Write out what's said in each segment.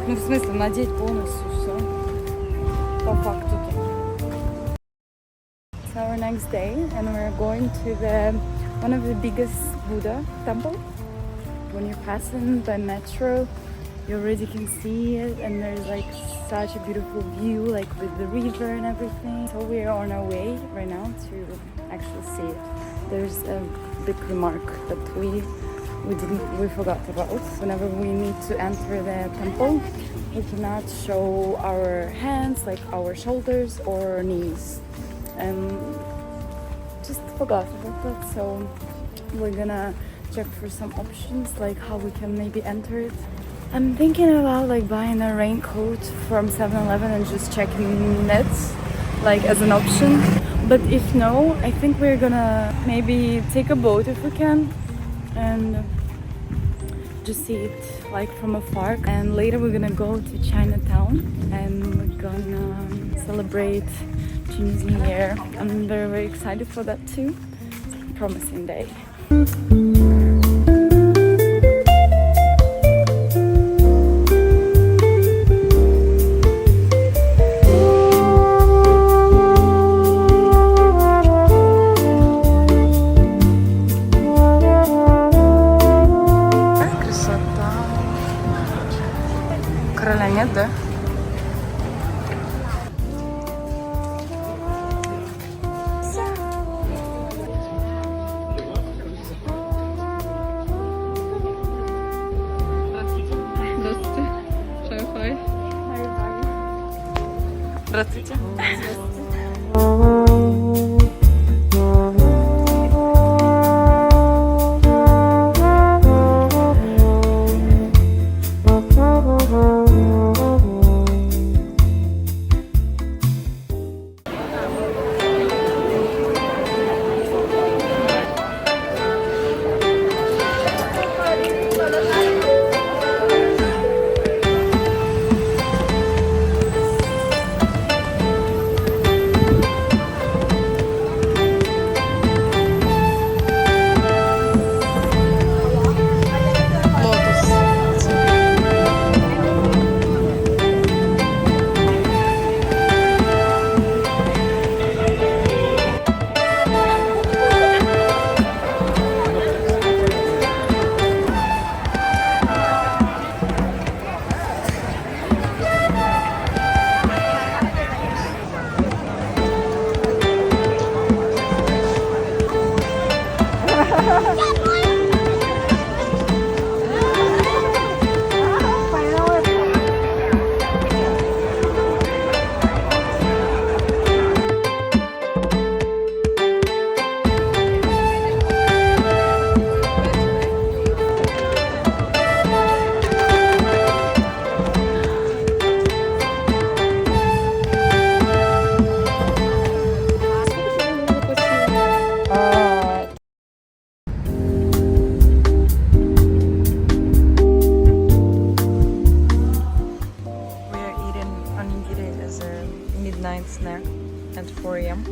Ну, в смысле, надеть полностью все. По факту-то. It's our next day and we're going to one of the biggest Buddha temple. When you're passing by metro, you already can see it, and there's like such a beautiful view, like with the river and everything. So we're on our way right now to actually see it. There's a big remark that we forgot about. Whenever we need to enter the temple, we cannot show our hands, like our shoulders or knees. And just forgot about that. So we're gonna check for some options, like how we can maybe enter it. I'm thinking about like buying a raincoat from 7-Eleven and just checking nets, like as an option. But if no, I think we're gonna maybe take a boat if we can and just see it like from afar. And later we're gonna go to Chinatown and we're gonna celebrate Chinese New Year. I'm very, very excited for that too. It's a promising day. Короля нет, да? Здравствуйте. Шай-хай. Здравствуйте. Snack at 4 a.m.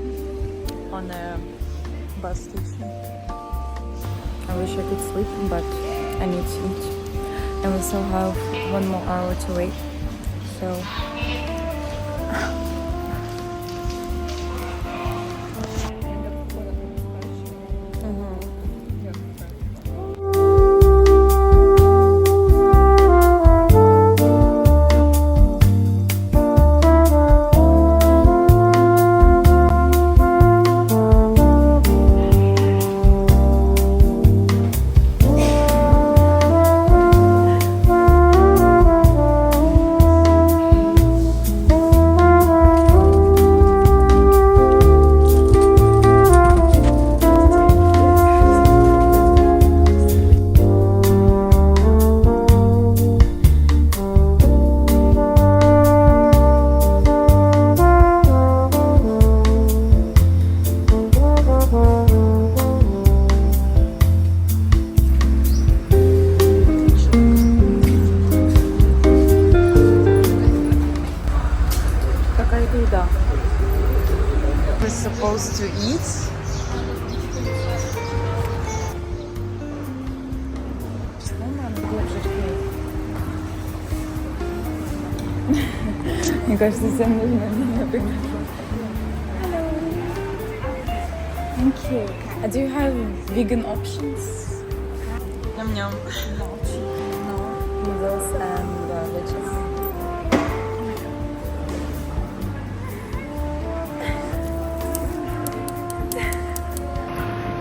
on a bus station. I wish I could sleep, but I need to eat. And we still have 1 more hour to wait. So Мне кажется, всем нужно напрягаться. Hello. Thank you. Do you have vegan options? Yum-yum. No. Noodles and veggies.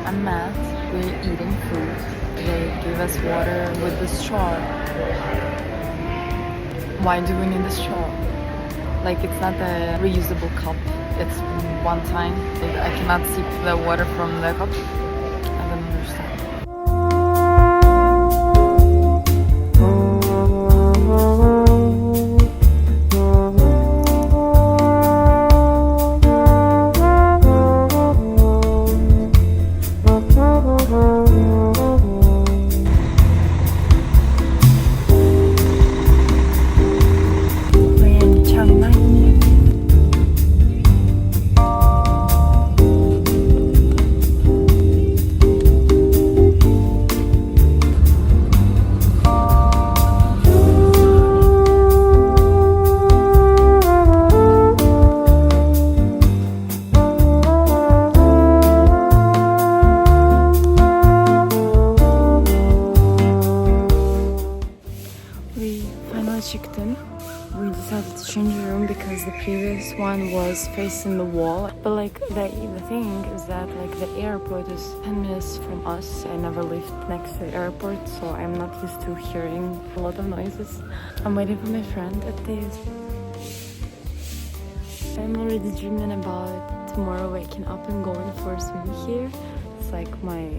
I'm mad. We're eating food. They give us water with the straw. Why do we need a straw? Like, it's not a reusable cup. It's one time. I cannot sip the water from the cup. I don't understand. We're in Chiang Mai. We finally checked in. We decided to change the room because the previous one was facing the wall. But like the thing is that like the airport is 10 minutes from us. I never lived next to the airport, so I'm not used to hearing a lot of noises. I'm waiting for my friend at this. I'm already dreaming about tomorrow waking up and going for a swim here. It's like my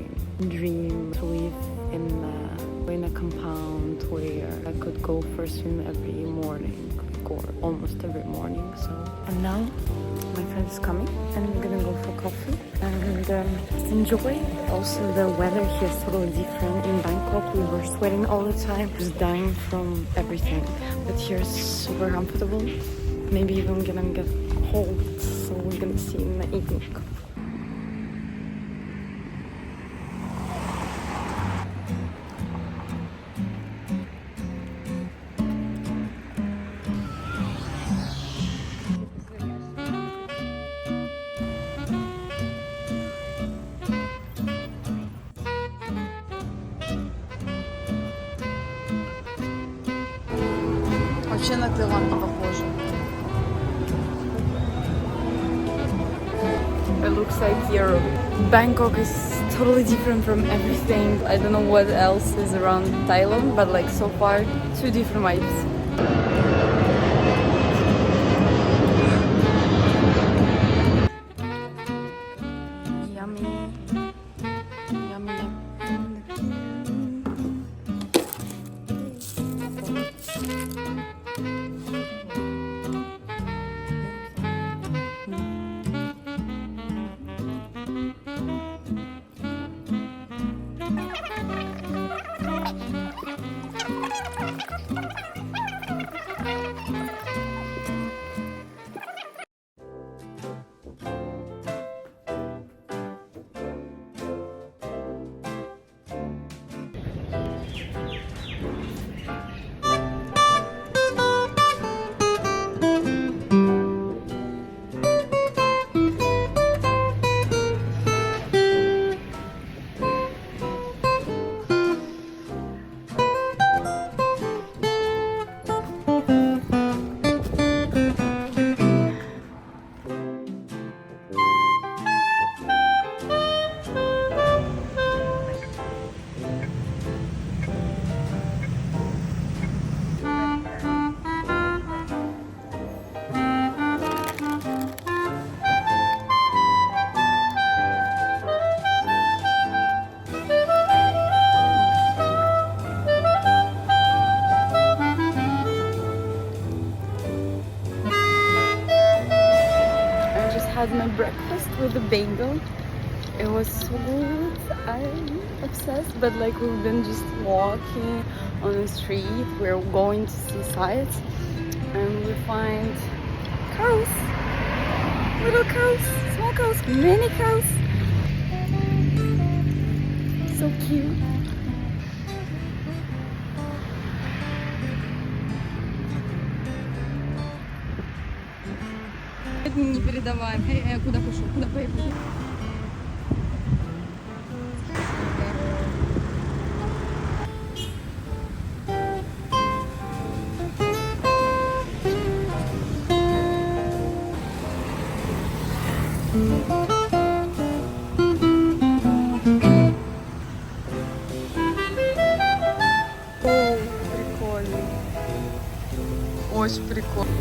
dream to live in a compound where I could go for a swim every morning, or almost every morning. So, and now my friend is coming, and we're gonna go for coffee and just enjoy. Also, the weather here is totally different. In Bangkok, we were sweating all the time, just dying from everything. But here it's super comfortable. Maybe even gonna get cold. So we're gonna see in the evening. Вообще на Таиланд не похоже. It looks like Europe. Bangkok is totally different from everything. I don't know what else is around Thailand, but like so far, two different vibes. Yummy. Yummy. Had my breakfast with a bagel. It was so good. I'm obsessed. But like we've been just walking on the street. We're going to see sights, and we find cows, little cows, small cows, many cows. So cute. не передаваем. Куда пошел? Куда поехал? Прикольно. Очень прикольно.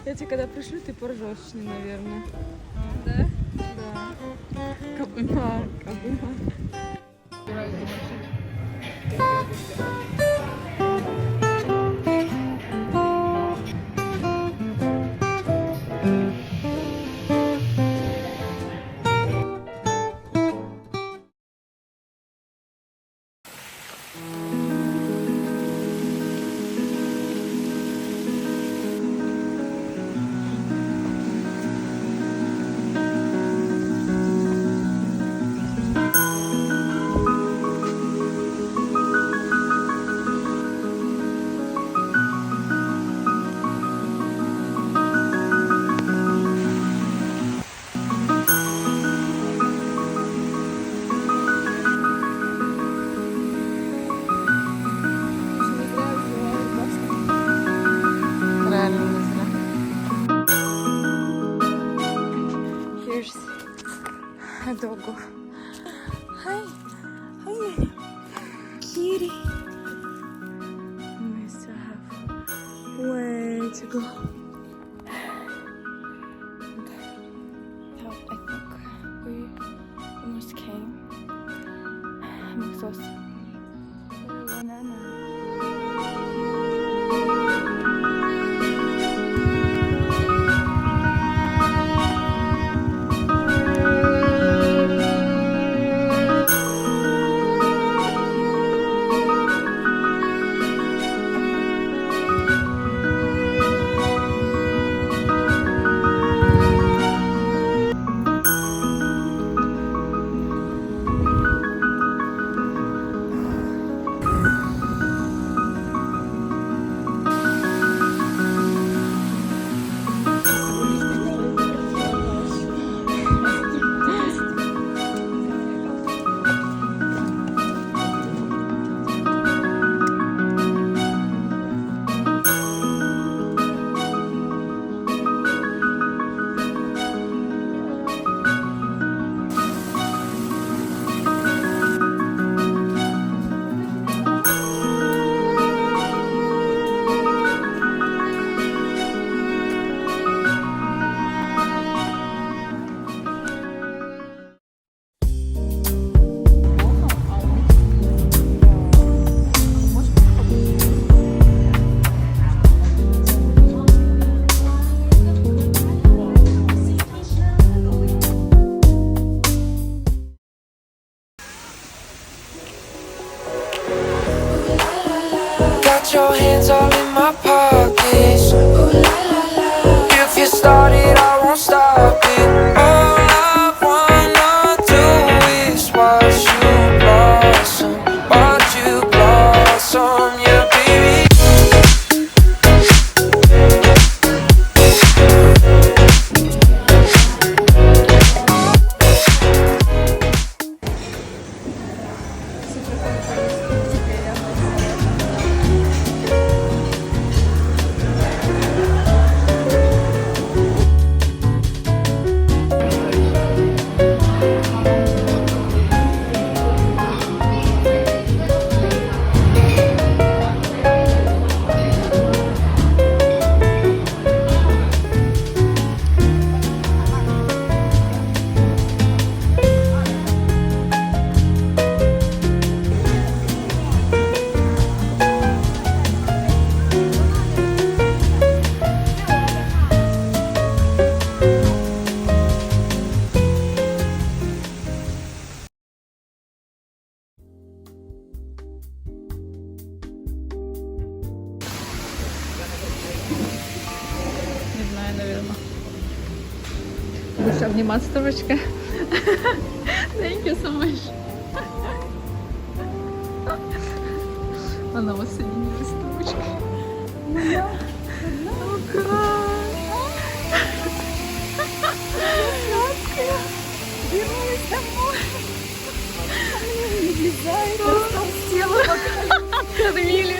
Я тебе когда пришлю, ты поржешь с ним, наверное. Да? Да. Кабына. Реально не зря. Here's a doggo. Hi. Hi. Kitty. We still have way to go. I think we almost came. I'm exhausted. Banana. Got your hands all in my pockets. If you start it, I won't stop it. All I wanna do is watch you blossom, yeah, baby. наверное. Будешь обниматься, Торочка? Thank you so much. Она вас соединила с Торочкой. Вернулась домой. Не влезает, толстела. Кормили.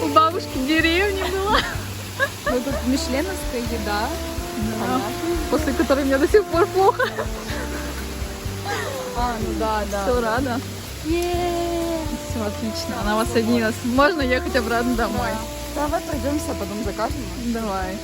У бабушки в деревне была. Ну тут мишленовская еда. Да. После которой мне до сих пор плохо. Ну да. Все, рада? Все, отлично. Она вас соединилась. Можно ехать обратно домой? Давай пройдемся, а потом закажем. Давай.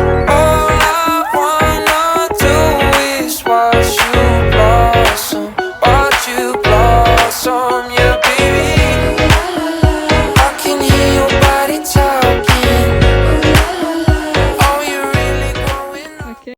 All I wanna do is watch you blossom, yeah, baby. I can hear your body talking. Oh, you're really growing up. Окей.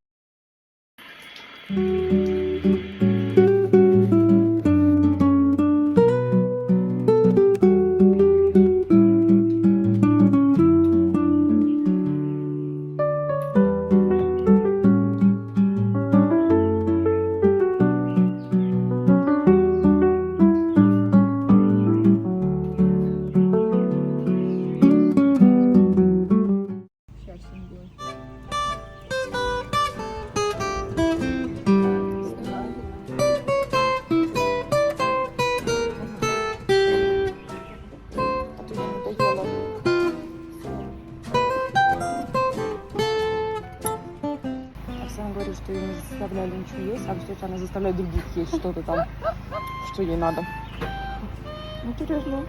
Оксана говорит, что ее не заставляли ничего есть, а в случае она заставляет других есть что-то там, что ей надо. Интересно.